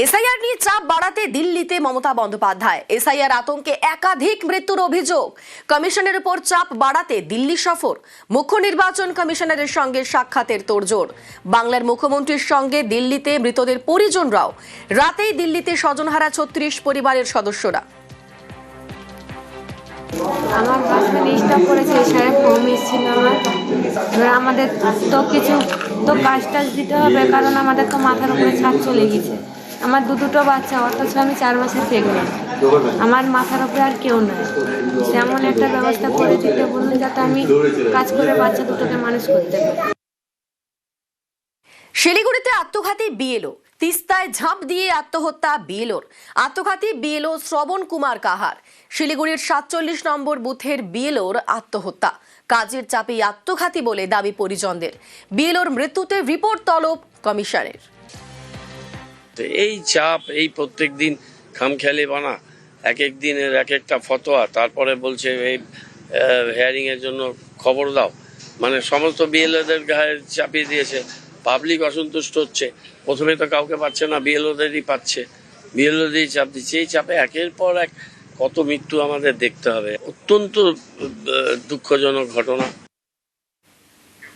SIR নিয়ে চাপ বাড়াতে দিল্লিতে মমতা বন্দ্যোপাধ্যায়। এসআইআর আতঙ্কে একাধিক মৃত্যুর অভিযোগ। কমিশনের উপর চাপ বাড়াতে দিল্লি সফর। মুখ্য নির্বাচন কমিশনারের সঙ্গে সাক্ষাতের তোড়জোড়। বাংলার মুখ্যমন্ত্রীর সঙ্গে দিল্লিতে মৃতদের পরিজনরাও। রাতেই দিল্লিতে স্বজনহারা ৩৬ পরিবারের সদস্যরা। আমার হাজবেন্ড স্টপ করেছে, সাহেব কম এসেছিল আমাদের তো কিছু তো কাজ টাজ দিতে হবে, কারণ আমাদের তো মাথার উপরে ছাদ চলে গেছে। আমার দুটো বাচ্চা, অথচ আমি 4 মাসের প্রেগনেন্ট। আমার মাথার উপরে আর কেউ নাই। তেমন একটা ব্যবস্থা করে দিতে বলুন, যাতে আমি কাজ করে বাচ্চা দুটোকে মানুষ করতে পারি। শিলিগুড়িতে আত্মঘাতী বিএলও। তিস্তায় ঝাঁপ দিয়ে আত্মহত্যা বিএলওর। আত্মঘাতী বিএলও শ্রবণ কুমার কাহার। শিলিগুড়ির ৪৭ নম্বর বুথের বিএলওর আত্মহত্যা। কাজের চাপেই আত্মঘাতী বলে দাবি পরিজনদের। বিএলওর মৃত্যুতে রিপোর্ট তলব কমিশনের। এই চাপ, এই প্রত্যেক দিন খামখেয়ালি বানা, এক এক দিনের এক একটা ফতোয়া, তারপরে বলছে এই হেয়ারিং এর জন্য খবর দাও, মানে সমস্ত বিএলওদের গায়ে চাপিয়ে দিয়েছে। পাবলিক অসন্তুষ্ট হচ্ছে। প্রথমে তো কাউকে পাচ্ছে না, বিএলওদেরই পাচ্ছে, বিএলওদেরই চাপ দিচ্ছে। এই চাপে একের পর এক কত মৃত্যু আমাদের দেখতে হবে। অত্যন্ত দুঃখজনক ঘটনা।